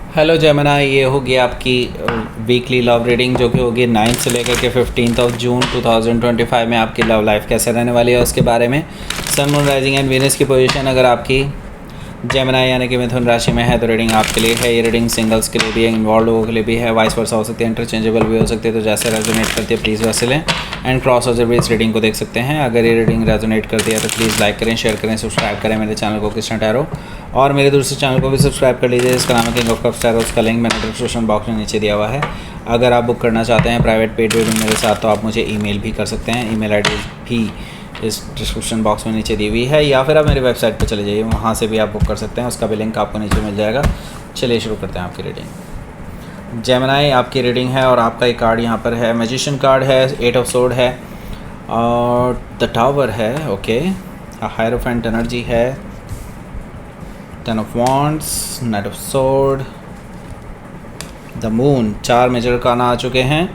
Hello Gemini, ये होगी आपकी वीकली लव रीडिंग जो कि होगी 9 से लेकर के 15 जून 2025 में आपकी लव लाइफ कैसे रहने वाली है उसके बारे में। Sun moon rising and Venus की पोजीशन अगर आपकी जेमिनी यानी कि मिथुन राशि में है तो रीडिंग आपके लिए है। ये रीडिंग सिंगल्स के लिए भी है, इन्वॉल्व लोगों के लिए भी है, वाइस वर्सा हो सकती है, इंटरचेंजेबल भी हो सकती है। तो जैसे रेजोनेट करती है प्लीज़ वैसे लें एंड क्रॉस ओवर भी इस रीडिंग को देख सकते हैं। अगर ये रीडिंग रेजोनेट करती है तो प्लीज़ लाइक करें, शेयर करें, सब्सक्राइब करें मेरे चैनल को कृष्णा टैरो, और मेरे दूसरे चैनल को भी सब्सक्राइब कर लीजिए जिसका नाम है किंग ऑफ कप्स टैरो। उसका लिंक मैंने डिस्क्रिप्शन बॉक्स में नीचे दिया हुआ है। अगर आप बुक करना चाहते हैं प्राइवेट पेड रीडिंग मेरे साथ तो आप मुझे ईमेल भी कर सकते हैं। ईमेल आईडी भी इस डिस्क्रिप्शन बॉक्स में नीचे दी हुई है, या फिर आप मेरे वेबसाइट पर चले जाइए, वहाँ से भी आप बुक कर सकते हैं। उसका भी लिंक आपको नीचे मिल जाएगा। चलिए शुरू करते हैं आपकी रीडिंग। जेमिनी आपकी रीडिंग है और आपका एक कार्ड यहाँ पर है, मैजिशियन कार्ड है, 8 ऑफ सोर्ड है और द टावर है। ओके, हायरोफेंट एनर्जी है, 10 of wands, knight of sword, the moon, 4 major arcana आ चुके हैं,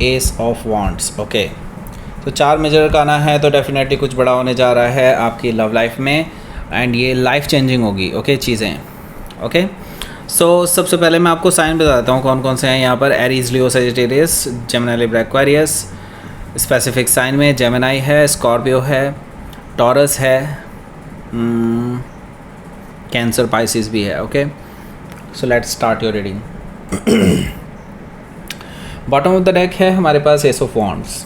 एस ऑफ वॉन्ड्स। ओके, तो 4 मेजर काना है तो डेफिनेटली कुछ बड़ा होने जा रहा है आपकी लव लाइफ में एंड ये लाइफ चेंजिंग होगी। ओके, चीज़ें ओके। सो सबसे पहले मैं आपको साइन बता देता हूँ कौन कौन से हैं यहाँ पर। Aries, Leo, Sagittarius, Gemini, Libra, Aquarius. Specific sign में जेमिनी है, स्कॉर्पियो है, टॉरस है, कैंसर, पाइसिस भी है। Okay, so let's start your reading. Bottom of the deck है हमारे पास एस ऑफ वॉन्ड्स।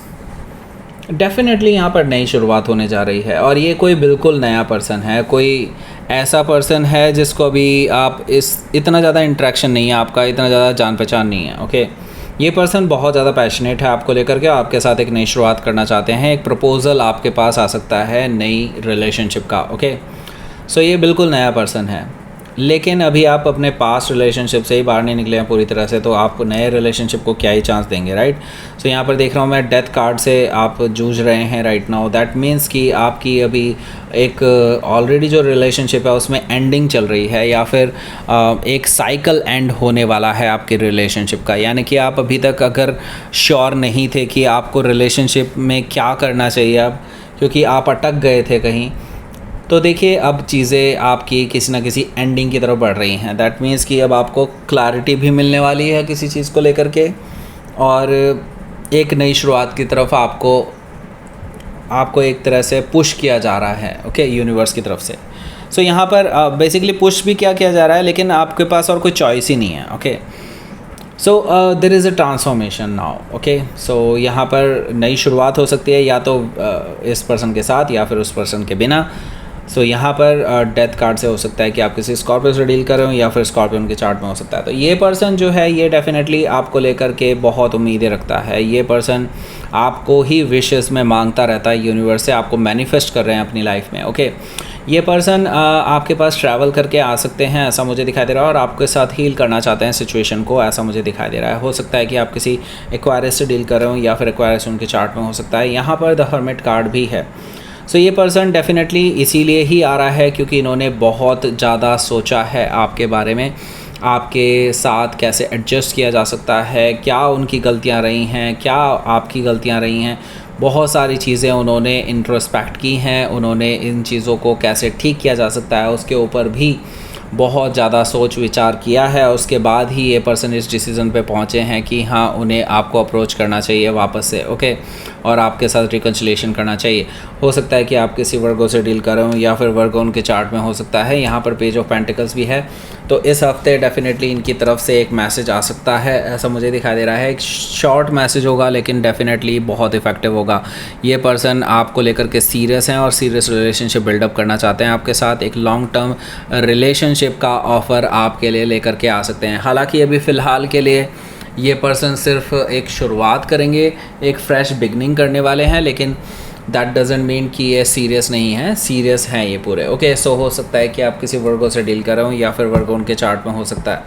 डेफिनेटली यहाँ पर नई शुरुआत होने जा रही है और ये कोई बिल्कुल नया पर्सन है, कोई ऐसा पर्सन है जिसको अभी आप इतना ज़्यादा इंटरेक्शन नहीं है आपका, इतना ज़्यादा जान पहचान नहीं है। ओके, ये पर्सन बहुत ज़्यादा पैशनेट है आपको लेकर के, आपके साथ एक नई शुरुआत करना चाहते हैं। एक प्रपोज़ल आपके पास आ सकता है नई रिलेशनशिप का। ओके, सो ये बिल्कुल नया पर्सन है, लेकिन अभी आप अपने पास्ट रिलेशनशिप से ही बाहर नहीं निकले हैं पूरी तरह से, तो आप नए रिलेशनशिप को क्या ही चांस देंगे, राइट। सो यहाँ पर देख रहा हूँ मैं डेथ कार्ड से आप जूझ रहे हैं राइट नाउ। दैट मीन्स कि आपकी अभी एक ऑलरेडी जो रिलेशनशिप है उसमें एंडिंग चल रही है, या फिर एक साइकिल एंड होने वाला है आपके रिलेशनशिप का। यानी कि आप अभी तक अगर श्योर नहीं थे कि आपको रिलेशनशिप में क्या करना चाहिए अब, क्योंकि आप अटक गए थे कहीं, तो देखिए अब चीज़ें आपकी किसी ना किसी एंडिंग की तरफ बढ़ रही हैं। दैट मीन्स कि अब आपको क्लैरिटी भी मिलने वाली है किसी चीज़ को लेकर के, और एक नई शुरुआत की तरफ आपको एक तरह से पुश किया जा रहा है। ओके, यूनिवर्स की तरफ से। सो यहाँ पर बेसिकली पुश भी क्या किया जा रहा है, लेकिन आपके पास और कोई चॉइस ही नहीं है। Okay, so there is a transformation now. Okay, so यहाँ पर नई शुरुआत हो सकती है या तो इस पर्सन के साथ या फिर उस पर्सन के बिना। सो यहाँ पर डेथ कार्ड से हो सकता है कि आप किसी स्कॉर्पियो से डील कर रहे हो, या फिर स्कॉर्पियो के चार्ट में हो सकता है। तो ये पर्सन जो है ये डेफिनेटली आपको लेकर के बहुत उम्मीदें रखता है। ये पर्सन आपको ही विशेस में मांगता रहता है, यूनिवर्स से आपको मैनिफेस्ट कर रहे हैं अपनी लाइफ में। ओके, ये पर्सन आपके पास ट्रैवल करके आ सकते हैं, ऐसा मुझे दिखाई दे रहा है, और आपके साथ हील करना चाहते हैं सिचुएशन को, ऐसा मुझे दिखाई दे रहा है। हो सकता है कि आप किसी एक्वायरियस से डील कर रहे हो, या फिर एक्वायरियस उनके चार्ट में हो सकता है। यहाँ पर द हर्मिट कार्ड भी है। सो ये पर्सन डेफिनेटली इसीलिए ही आ रहा है क्योंकि इन्होंने बहुत ज़्यादा सोचा है आपके बारे में, आपके साथ कैसे एडजस्ट किया जा सकता है, क्या उनकी गलतियां रही हैं, क्या आपकी गलतियां रही हैं। बहुत सारी चीज़ें उन्होंने इंट्रोस्पेक्ट की हैं, उन्होंने इन चीज़ों को कैसे ठीक किया जा सकता है उसके ऊपर भी बहुत ज़्यादा सोच विचार किया है। उसके बाद ही ये पर्सन इस डिसीज़न पे पहुँचे हैं कि हाँ, उन्हें आपको अप्रोच करना चाहिए वापस से। ओके, और आपके साथ रिकन्सिलेशन करना चाहिए। हो सकता है कि आप किसी वर्गो से डील कर रहे हो, या फिर वर्गो उनके चार्ट में हो सकता है। यहाँ पर पेज ऑफ पेंटिकल्स भी है, तो इस हफ्ते डेफिनेटली इनकी तरफ से एक मैसेज आ सकता है, ऐसा मुझे दिखाई दे रहा है। एक शॉर्ट मैसेज होगा लेकिन डेफिनेटली बहुत इफेक्टिव होगा। ये पर्सन आपको लेकर के सीरियस हैं और सीरियस रिलेशनशिप बिल्डअप करना चाहते हैं आपके साथ। एक लॉन्ग टर्म रिलेशनशिप का ऑफ़र आपके लिए लेकर के आ सकते हैं। हालांकि अभी फ़िलहाल के लिए ये पर्सन सिर्फ एक शुरुआत करेंगे, एक फ्रेश बिगनिंग करने वाले हैं, लेकिन दैट डजेंट मीन कि ये सीरियस नहीं है, सीरियस हैं ये पूरे। ओके, सो हो सकता है कि आप किसी वर्गो से डील कर रहे हो, या फिर वर्गो उनके चार्ट में हो सकता है।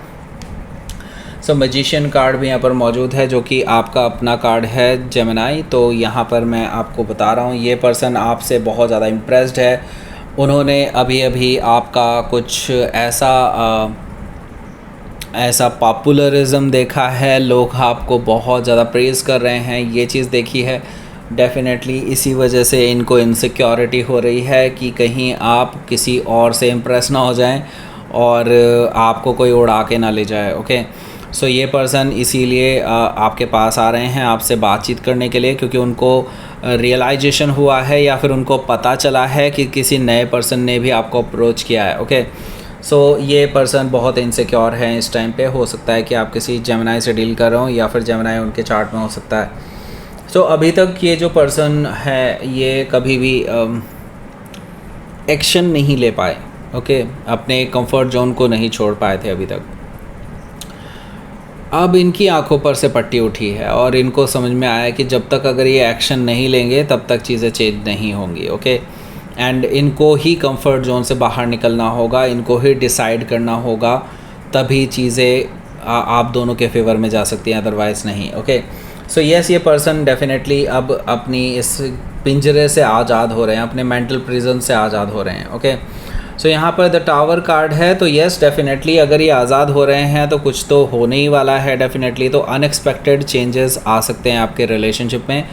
सो मैजिशियन कार्ड भी यहाँ पर मौजूद है जो कि आपका अपना कार्ड है जेमिनी। तो यहाँ पर मैं आपको बता रहा हूँ ये पर्सन आपसे बहुत ज़्यादा इम्प्रेस्ड है। उन्होंने अभी अभी आपका कुछ ऐसा पॉपुलरिज्म देखा है, लोग आपको बहुत ज़्यादा प्रेज़ कर रहे हैं, ये चीज़ देखी है। डेफिनेटली इसी वजह से इनको इनसिक्योरिटी हो रही है कि कहीं आप किसी और से इम्प्रेस ना हो जाएं और आपको कोई उड़ा के ना ले जाए। ओके, सो ये पर्सन इसीलिए आपके पास आ रहे हैं आपसे बातचीत करने के लिए, क्योंकि उनको रियलाइजेशन हुआ है या फिर उनको पता चला है कि किसी नए पर्सन ने भी आपको अप्रोच किया है। ओके, सो ये पर्सन बहुत इनसिक्योर है इस टाइम पे। हो सकता है कि आप किसी जेमिनाई से डील कर रहे हो या फिर जेमिनाई उनके चार्ट में हो सकता है। सो अभी तक ये जो पर्सन है ये कभी भी एक्शन नहीं ले पाए। ओके, अपने कंफर्ट जोन को नहीं छोड़ पाए थे अभी तक। अब इनकी आंखों पर से पट्टी उठी है और इनको समझ में आया कि जब तक अगर ये एक्शन नहीं लेंगे तब तक चीज़ें चेंज नहीं होंगी। ओके, एंड इनको ही कंफर्ट जोन से बाहर निकलना होगा, इनको ही डिसाइड करना होगा, तभी चीज़ें आप दोनों के फेवर में जा सकती हैं, अदरवाइज़ नहीं। ओके, सो यस, ये पर्सन डेफिनेटली अब अपनी इस पिंजरे से आज़ाद हो रहे हैं, अपने मेंटल प्रिजन से आज़ाद हो रहे हैं। ओके, सो यहाँ पर द टावर कार्ड है, तो येस डेफिनेटली अगर ये आज़ाद हो रहे हैं तो कुछ तो होने ही वाला है डेफिनेटली। तो अनएक्सपेक्टेड चेंजेस आ सकते हैं आपके रिलेशनशिप में,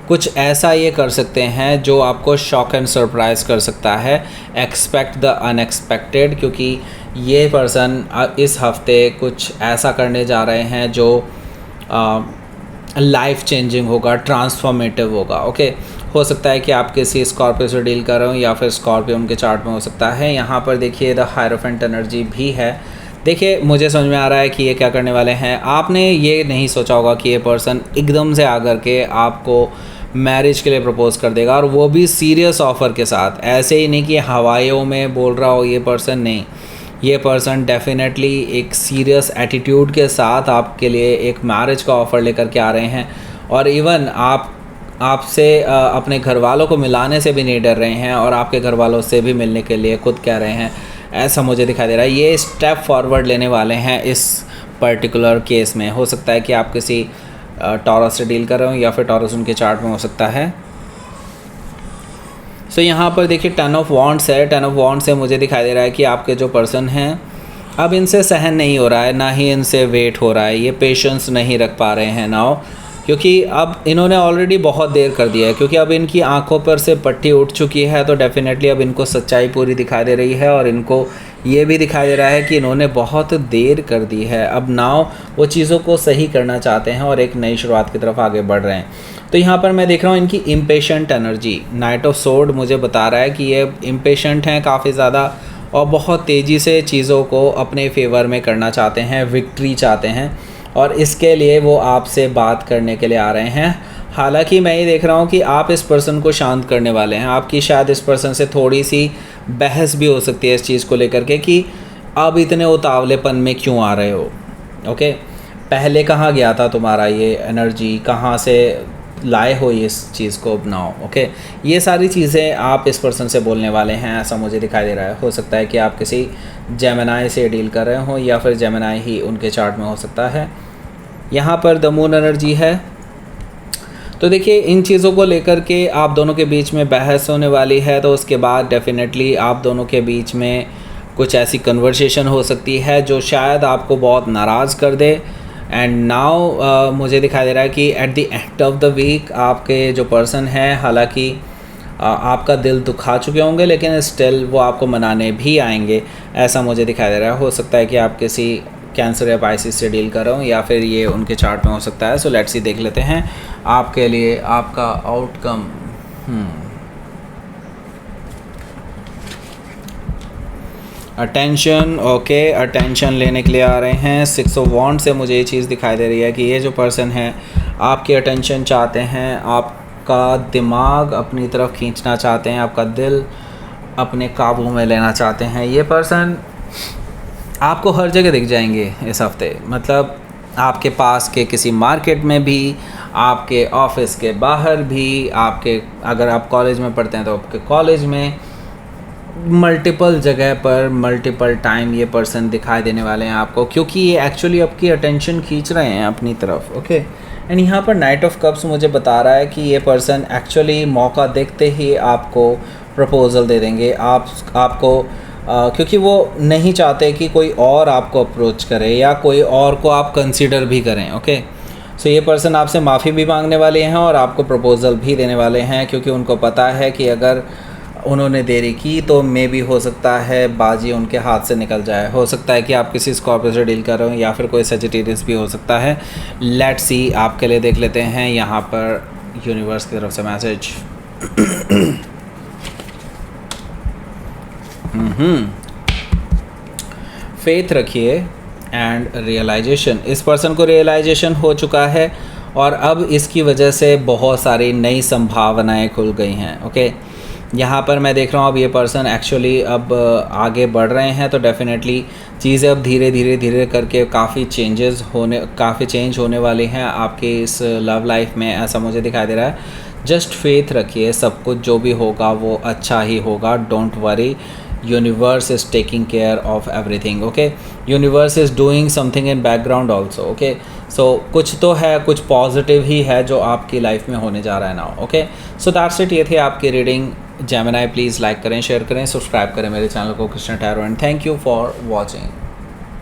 कुछ ऐसा ये कर सकते हैं जो आपको शॉक एंड सरप्राइज़ कर सकता है। एक्सपेक्ट द अनएक्सपेक्टेड, क्योंकि ये पर्सन इस हफ्ते कुछ ऐसा करने जा रहे हैं जो लाइफ चेंजिंग होगा, ट्रांसफॉर्मेटिव होगा। ओके, हो सकता है कि आप किसी स्कॉर्पियो से डील कर रहे हो या फिर स्कॉर्पियो उनके चार्ट में हो सकता है। यहाँ पर देखिए द हायरोफेंट एनर्जी भी है। देखिए मुझे समझ में आ रहा है कि ये क्या करने वाले हैं। आपने ये नहीं सोचा होगा कि ये पर्सन एकदम से आकर के आपको मैरिज के लिए प्रपोज़ कर देगा, और वो भी सीरियस ऑफ़र के साथ। ऐसे ही नहीं कि हवाइयों में बोल रहा हो ये पर्सन, नहीं, ये पर्सन डेफिनेटली एक सीरियस एटीट्यूड के साथ आपके लिए एक मैरिज का ऑफ़र लेकर के आ रहे हैं। और इवन आपसे अपने घर वालों को मिलाने से भी नहीं डर रहे हैं, और आपके घर वालों से भी मिलने के लिए खुद कह रहे हैं, ऐसा मुझे दिखाई दे रहा है। ये स्टेप फॉरवर्ड लेने वाले हैं इस पर्टिकुलर केस में। हो सकता है कि आप किसी टॉरस से डील कर रहे हो या फिर टॉरस उनके चार्ट में हो सकता है। सो यहाँ पर देखिए 10 ऑफ वॉन्ड्स है। 10 ऑफ वॉन्ड्स से मुझे दिखाई दे रहा है कि आपके जो पर्सन हैं अब इनसे सहन नहीं हो रहा है, ना ही इनसे वेट हो रहा है, ये पेशेंस नहीं रख पा रहे हैं नाउ, क्योंकि अब इन्होंने ऑलरेडी बहुत देर कर दिया है, क्योंकि अब इनकी आंखों पर से पट्टी उठ चुकी है। तो डेफिनेटली अब इनको सच्चाई पूरी दिखाई दे रही है, और इनको ये भी दिखाई दे रहा है कि इन्होंने बहुत देर कर दी है। अब नाउ वो चीज़ों को सही करना चाहते हैं और एक नई शुरुआत की तरफ आगे बढ़ रहे हैं। तो यहाँ पर मैं देख रहा हूँ इनकी impatient energy, night of sword मुझे बता रहा है कि ये इम्पेशेंट हैं काफ़ी ज़्यादा, और बहुत तेज़ी से चीज़ों को अपने फेवर में करना चाहते हैं, विक्ट्री चाहते हैं, और इसके लिए वो आपसे बात करने के लिए आ रहे हैं। हालांकि मैं ये देख रहा हूँ कि आप इस पर्सन को शांत करने वाले हैं। आपकी शायद इस पर्सन से थोड़ी सी बहस भी हो सकती है इस चीज़ को लेकर के कि अब इतने उतावलेपन में क्यों आ रहे हो। ओके, पहले कहाँ गया था तुम्हारा ये एनर्जी, कहाँ से लाए हो ये इस चीज़ को अपनाओ। ओके, ये सारी चीज़ें आप इस पर्सन से बोलने वाले हैं, ऐसा मुझे दिखाई दे रहा है। हो सकता है कि आप किसी जेमिनाई से डील कर रहे हो या फिर जेमिनाई ही उनके चार्ट में हो सकता है। यहाँ पर द मून एनर्जी है। तो देखिए इन चीज़ों को लेकर के आप दोनों के बीच में बहस होने वाली है, तो उसके बाद डेफिनेटली आप दोनों के बीच में कुछ ऐसी कन्वर्सेशन हो सकती है जो शायद आपको बहुत नाराज़ कर दे। एंड नाउ मुझे दिखाई दे रहा है कि at the end of the week आपके जो पर्सन हैं, हालांकि आपका दिल दुखा चुके होंगे, लेकिन स्टिल वो आपको मनाने भी आएंगे, ऐसा मुझे दिखाई दे रहा है। हो सकता है कि आप किसी कैंसर या पाइसिस से डील कर रहे हो या फिर ये उनके चार्ट में हो सकता है। सो लेट्स सी, देख लेते हैं आपके लिए आपका आउटकम। अटेंशन, ओके, अटेंशन लेने के लिए आ रहे हैं। 6 ऑफ वॉन्ड से मुझे ये चीज़ दिखाई दे रही है कि ये जो पर्सन है आपकी अटेंशन चाहते हैं, आपका दिमाग अपनी तरफ खींचना चाहते हैं, आपका दिल अपने काबू में लेना चाहते हैं। ये पर्सन आपको हर जगह दिख जाएंगे इस हफ्ते, मतलब आपके पास के किसी मार्केट में भी, आपके ऑफिस के बाहर भी, आपके अगर आप कॉलेज में पढ़ते हैं तो आपके कॉलेज में, मल्टीपल जगह पर मल्टीपल टाइम ये पर्सन दिखाई देने वाले हैं आपको, क्योंकि ये एक्चुअली आपकी अटेंशन खींच रहे हैं अपनी तरफ। ओके, एंड यहाँ पर नाइट ऑफ कप्स मुझे बता रहा है कि ये पर्सन एक्चुअली मौका देखते ही आपको प्रपोज़ल दे देंगे, आपको क्योंकि वो नहीं चाहते कि कोई और आपको अप्रोच करे या कोई और को आप कंसीडर भी करें। ओके, सो ये पर्सन आपसे माफ़ी भी मांगने वाले हैं और आपको प्रपोज़ल भी देने वाले हैं, क्योंकि उनको पता है कि अगर उन्होंने देरी की तो मे भी हो सकता है बाजी उनके हाथ से निकल जाए। हो सकता है कि आप किसी स्कॉर्पियो से डील कर रहे हो या फिर कोई सजिटेरियस भी हो सकता है। लेट्स सी, आपके लिए देख लेते हैं यहाँ पर यूनिवर्स की तरफ से मैसेज। फेथ रखिए एंड रियलाइजेशन। इस पर्सन को रियलाइजेशन हो चुका है और अब इसकी वजह से बहुत सारी नई संभावनाएं खुल गई हैं। ओके, यहाँ पर मैं देख रहा हूँ अब ये पर्सन एक्चुअली अब आगे बढ़ रहे हैं, तो डेफिनेटली चीज़ें अब धीरे धीरे करके काफ़ी चेंज होने वाली हैं आपके इस लव लाइफ में, ऐसा मुझे दिखाई दे रहा है। जस्ट फेथ रखिए, सब कुछ जो भी होगा वो अच्छा ही होगा। Don't worry, universe is taking care of everything. Okay, universe is doing something in background also. Okay, so कुछ तो है, कुछ पॉजिटिव ही है जो आपकी लाइफ में होने जा रहा है now. Okay, so that's it, ये थी आपकी रीडिंग। जेमिनी प्लीज़ लाइक करें, शेयर करें, सब्सक्राइब करें मेरे चैनल को Krishna tarot, and thank you for watching.